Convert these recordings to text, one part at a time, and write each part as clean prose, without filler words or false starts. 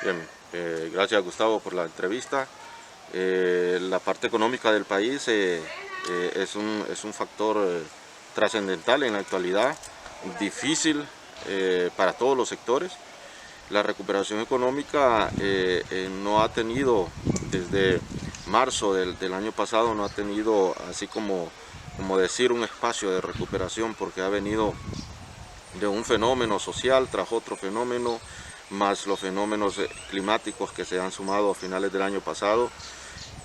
Bien, gracias Gustavo por la entrevista. La parte económica del país es un factor trascendental en la actualidad, difícil para todos los sectores. La recuperación económica no ha tenido, desde marzo del año pasado, no ha tenido así como decir un espacio de recuperación, porque ha venido de un fenómeno social tras otro fenómeno, más los fenómenos climáticos que se han sumado a finales del año pasado.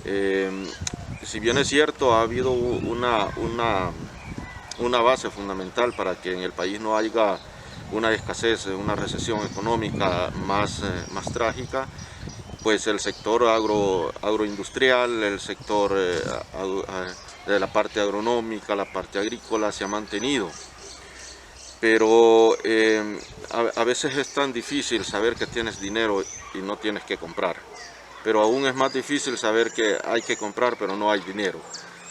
Si bien es cierto, ha habido una base fundamental para que en el país no haya una escasez, una recesión económica más trágica, pues el sector agroindustrial, el sector de la parte agronómica, la parte agrícola se ha mantenido. Pero a veces es tan difícil saber que tienes dinero y no tienes que comprar. Pero aún es más difícil saber que hay que comprar pero no hay dinero.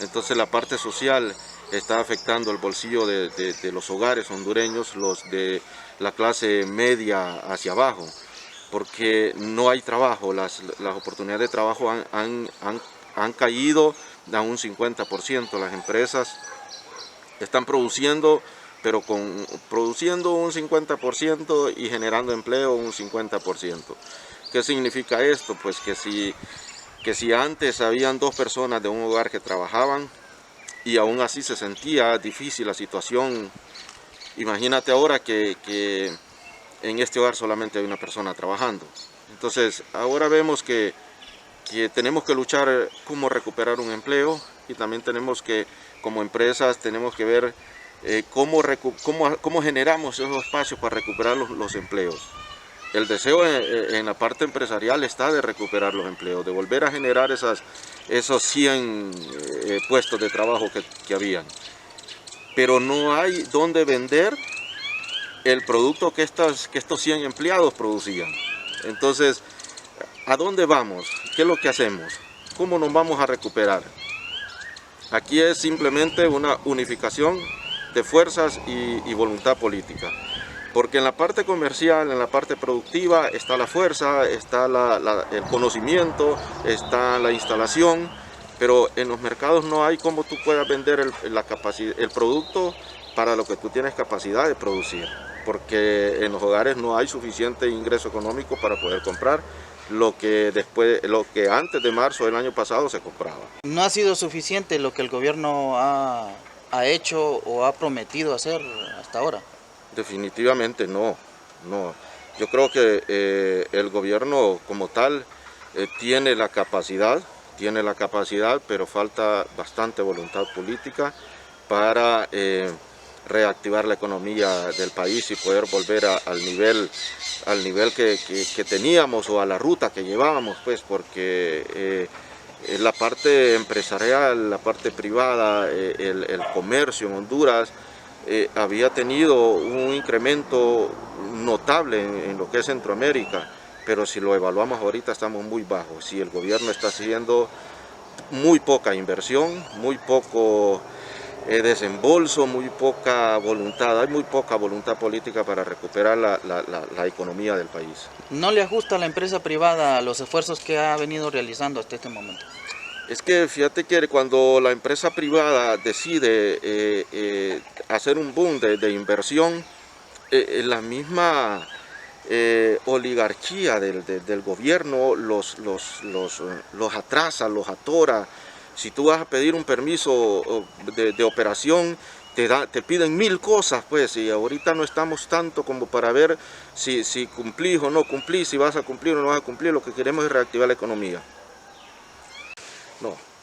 Entonces la parte social está afectando el bolsillo de los hogares hondureños, los de la clase media hacia abajo, porque no hay trabajo, las oportunidades de trabajo han caído a un 50%, las empresas están produciendo, pero produciendo un 50% y generando empleo un 50%. ¿Qué significa esto? Pues que si antes habían 2 personas de un hogar que trabajaban y aún así se sentía difícil la situación, imagínate ahora que en este hogar solamente hay una persona trabajando. Entonces ahora vemos que tenemos que luchar cómo recuperar un empleo, y también tenemos que, como empresas, tenemos que ver cómo generamos esos espacios para recuperar los empleos. El deseo en la parte empresarial está de recuperar los empleos, de volver a generar esos 100 puestos de trabajo que habían. Pero no hay dónde vender el producto que estos 100 empleados producían. Entonces, ¿a dónde vamos? ¿Qué es lo que hacemos? ¿Cómo nos vamos a recuperar? Aquí es simplemente una unificación de fuerzas y voluntad política. Porque en la parte comercial, en la parte productiva, está la fuerza, está el conocimiento, está la instalación, pero en los mercados no hay cómo tú puedas vender el producto para lo que tú tienes capacidad de producir, porque en los hogares no hay suficiente ingreso económico para poder comprar lo que antes de marzo del año pasado se compraba. ¿No ha sido suficiente lo que el gobierno ha hecho o ha prometido hacer hasta ahora? Definitivamente no. Yo creo que el gobierno como tal tiene la capacidad, pero falta bastante voluntad política para reactivar la economía del país y poder volver al nivel que teníamos, o a la ruta que llevábamos, pues, porque la parte empresarial, la parte privada, el comercio en Honduras había tenido un incremento notable en lo que es Centroamérica, pero si lo evaluamos ahorita estamos muy bajos. Si el gobierno está haciendo muy poca inversión, muy poco desembolso, muy poca voluntad, hay muy poca voluntad política para recuperar la economía del país. ¿No le ajusta a la empresa privada los esfuerzos que ha venido realizando hasta este momento? Es que fíjate que cuando la empresa privada decide hacer un boom de inversión, la misma oligarquía del gobierno los atrasa, los atora. Si tú vas a pedir un permiso de operación, te piden 1000 cosas, pues, y ahorita no estamos tanto como para ver si cumplís o no cumplís, si vas a cumplir o no vas a cumplir. Lo que queremos es reactivar la economía.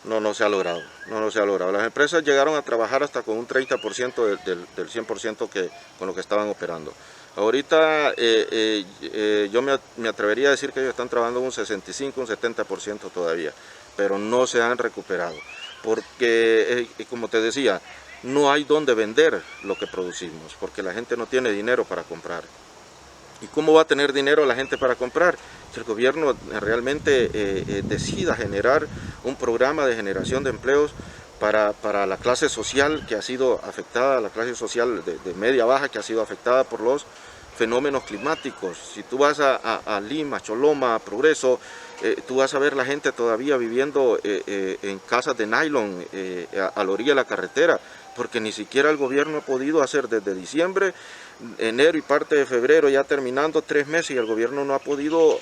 No se ha logrado, no se ha logrado. Las empresas llegaron a trabajar hasta con un 30% del 100% con lo que estaban operando. Ahorita yo me atrevería a decir que ellos están trabajando un 65, un 70% todavía, pero no se han recuperado, porque como te decía, no hay dónde vender lo que producimos, porque la gente no tiene dinero para comprar. ¿Y cómo va a tener dinero la gente para comprar? Si el gobierno realmente decida generar un programa de generación de empleos para la clase social que ha sido afectada, la clase social de media baja que ha sido afectada por fenómenos climáticos. Si tú vas a Lima, Choloma, Progreso, tú vas a ver la gente todavía viviendo en casas de nylon a la orilla de la carretera, porque ni siquiera el gobierno ha podido hacer desde diciembre, enero y parte de febrero, ya terminando 3 meses, y el gobierno no ha podido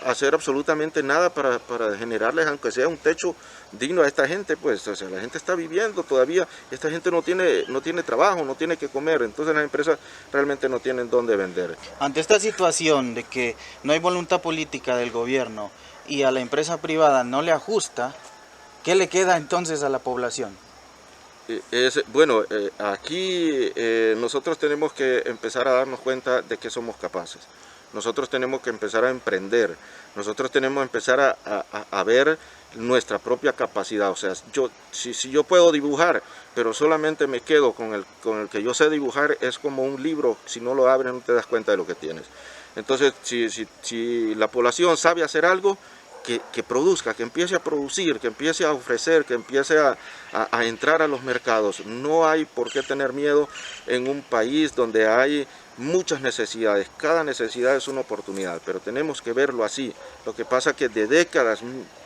hacer absolutamente nada para generarles, aunque sea un techo digno a esta gente. Pues, o sea, la gente está viviendo todavía, esta gente no tiene trabajo, no tiene que comer, entonces las empresas realmente no tienen dónde vender. Ante esta situación de que no hay voluntad política del gobierno y a la empresa privada no le ajusta, ¿qué le queda entonces a la población? Bueno, aquí nosotros tenemos que empezar a darnos cuenta de que somos capaces. Nosotros tenemos que empezar a emprender, nosotros tenemos que empezar a ver nuestra propia capacidad. O sea, si yo puedo dibujar, pero solamente me quedo con el que yo sé dibujar, es como un libro, si no lo abres no te das cuenta de lo que tienes. Entonces, si la población sabe hacer algo, que produzca, que empiece a producir, que empiece a ofrecer, que empiece a entrar a los mercados. No hay por qué tener miedo en un país donde hay muchas necesidades. Cada necesidad es una oportunidad, pero tenemos que verlo así. Lo que pasa es que de décadas,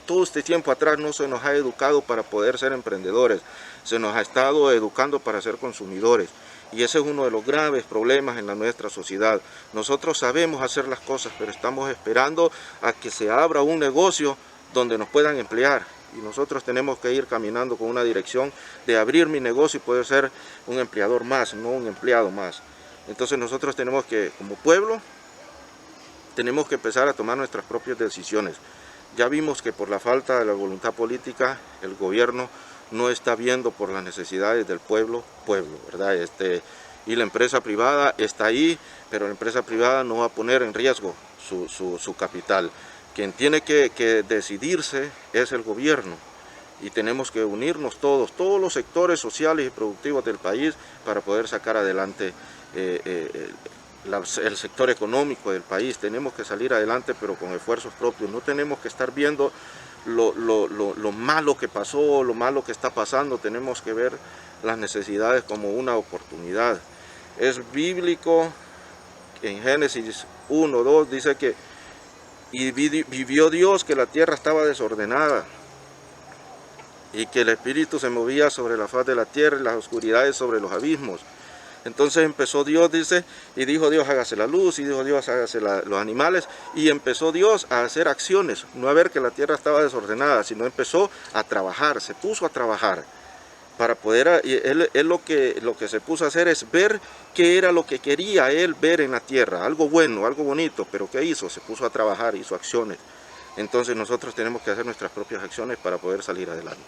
todo este tiempo atrás, no se nos ha educado para poder ser emprendedores, se nos ha estado educando para ser consumidores. Y ese es uno de los graves problemas en nuestra sociedad. Nosotros sabemos hacer las cosas, pero estamos esperando a que se abra un negocio donde nos puedan emplear. Y nosotros tenemos que ir caminando con una dirección de abrir mi negocio y poder ser un empleador más, no un empleado más. Entonces nosotros tenemos que, como pueblo, tenemos que empezar a tomar nuestras propias decisiones. Ya vimos que por la falta de la voluntad política, el gobierno no está viendo por las necesidades del pueblo, ¿verdad? Y la empresa privada está ahí, pero la empresa privada no va a poner en riesgo su capital. Quien tiene que decidirse es el gobierno, y tenemos que unirnos todos los sectores sociales y productivos del país para poder sacar adelante el sector económico del país. Tenemos que salir adelante, pero con esfuerzos propios. No tenemos que estar viendo lo malo que pasó, lo malo que está pasando. Tenemos que ver las necesidades como una oportunidad. Es bíblico, en Génesis 1:2 dice que y vivió Dios que la tierra estaba desordenada y que el espíritu se movía sobre la faz de la tierra y las oscuridades sobre los abismos. Entonces empezó Dios, dice, y dijo Dios, hágase la luz, y dijo Dios, hágase los animales, y empezó Dios a hacer acciones, no a ver que la tierra estaba desordenada, sino empezó a trabajar, se puso a trabajar, para poder, y él lo que se puso a hacer es ver qué era lo que quería él ver en la tierra, algo bueno, algo bonito, pero ¿qué hizo? Se puso a trabajar, hizo acciones. Entonces nosotros tenemos que hacer nuestras propias acciones para poder salir adelante.